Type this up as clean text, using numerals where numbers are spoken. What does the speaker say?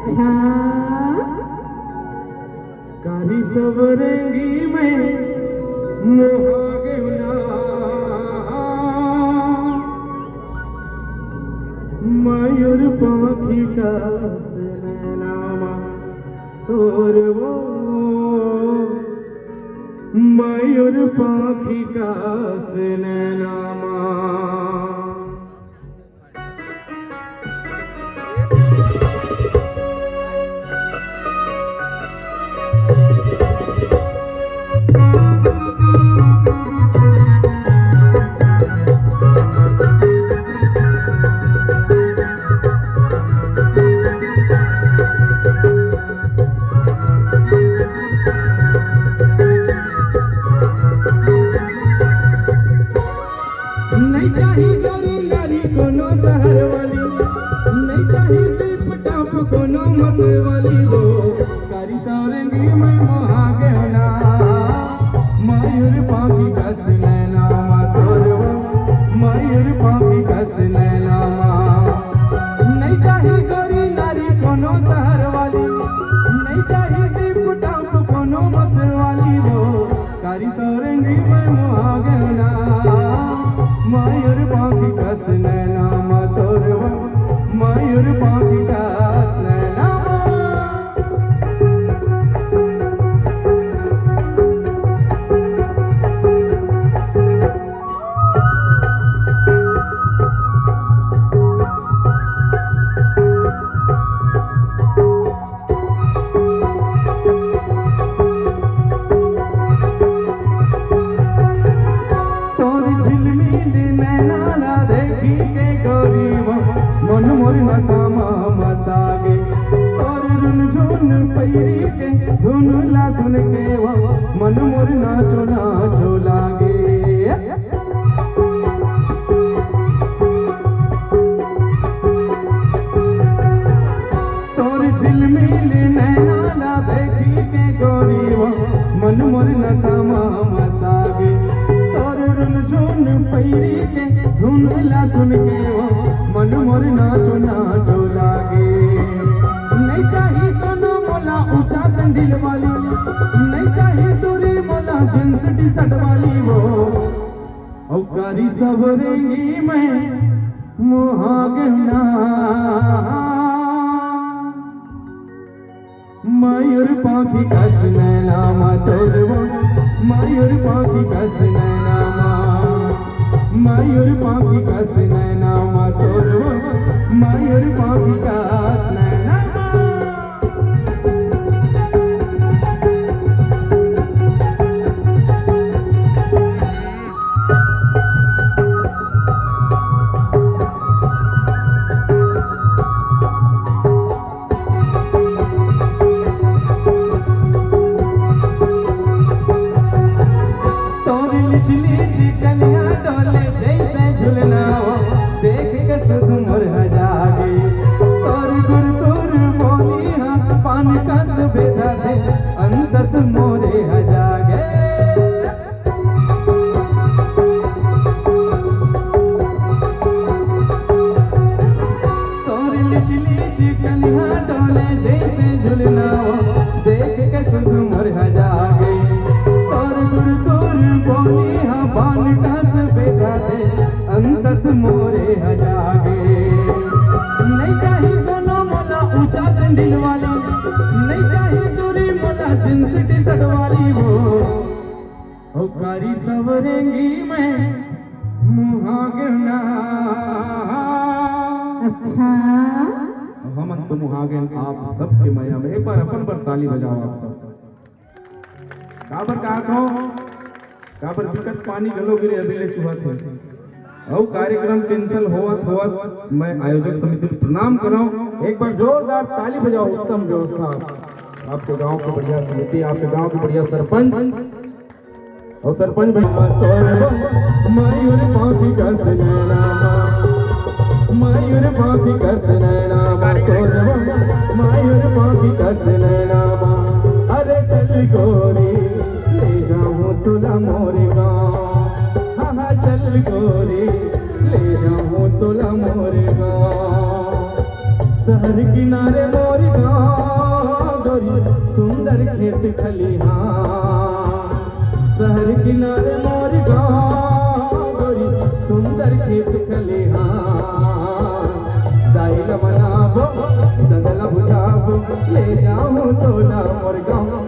अच्छा कारी सवरेंगी मैं मोहागेवना मयूर पाखी का नामा और वो मयूर पाखी का नामा नहीं चाहिए गोरी लाली कोनो शहर वाली, नहीं चाहिए टिप टॉप कोनो मत वाली हो। कारी सवरेंगी मैं मोहागेवना मयूर पाखी कस नैनामा तोरवा मयूर पाखी कस नैनामा। नहीं चाहिए गोरी लाली कोनो शहर वाली, नहीं चाहिए टिप टॉप कोनो मत वाली हो। कारी सवरेंगी मैं मोहागेवना मयूर पाखी कस नैनामा तोरवा मयूर पाखी कस नैनामा। मन मोर नसामा मतागे और रुन झुन पैरी के धुन ला सुन के वो मन मोर नाचो नाचो लागे। तोर झिलमिल नैना ला देखी के गोरी वो मन मोर नसामा मतागे और रुन झुन पैरी के धुन ला सुन के वो मन मोर नाचो नाचो लागे। नहीं चाहिए कोनो मोला ऊंचा सैंडल वाली, नहीं चाहिए दूरी मोला जींस टी शर्ट वाली वो। औ कारी सवरेंगी मैं मोहागेवना मयूर पाखी कस नैनामा तोरवा मयूर पाखी कस नैनामा मयूर पाखी कस नैनामा तोरवा मयूर पाखी कस नैनामा। कलिया डोले जैसे झुलना देख के सुध मोर हजागे और गुर तुर बोली हाँ पान कस बेधा दे अंतस मोरे हजागे। तोर लिच लिच कलिया डोले जैसे झुलना देख के सुध मोर हजागे और गुर तुर बोली हाँ पान कस बेधा दे अंतस मोरे हजागे। नहीं चाहिए कोनो मोला ऊंचा सैंडल वाली, नहीं चाहिए दूरी मोला जींस टी शर्ट वाली वो। ओ कारी सवरेंगी मैं मोहागेवना। अच्छा हम तो मोहागेन आप सबके मया में एक बार अपन पर ताली बजाओ आप सब। काबर का हो काबर विकट पानी गलो गिरे अभी ले चुहा थे और कार्यक्रम कैंसिल होवत मैं आयोजक समिति को प्रणाम कराऊं। एक बार जोरदार ताली बजाओ। उत्तम व्यवस्था आपके गांव की बढ़िया समिति, आपके गांव के बढ़िया सरपंच और सरपंच मयूर पाखी कस नैनामा मयूर पाखी कस नैनामा मयूर पाखी कस नैनामा। अरे चल गोरी ले जाऊं तुला मोरे गाँव, हाँ हाँ चल गोरी ले जाऊं तुला मोरे गाँव। शहर किनारे मोर गाँव गोरी सुंदर खेत खलिहान। शहर किनारे मोर गाँव गोरी सुंदर खेत खलिहान। दाइल बनाबो दगला बुझाबो ले जाऊं तोला मोर गाँव।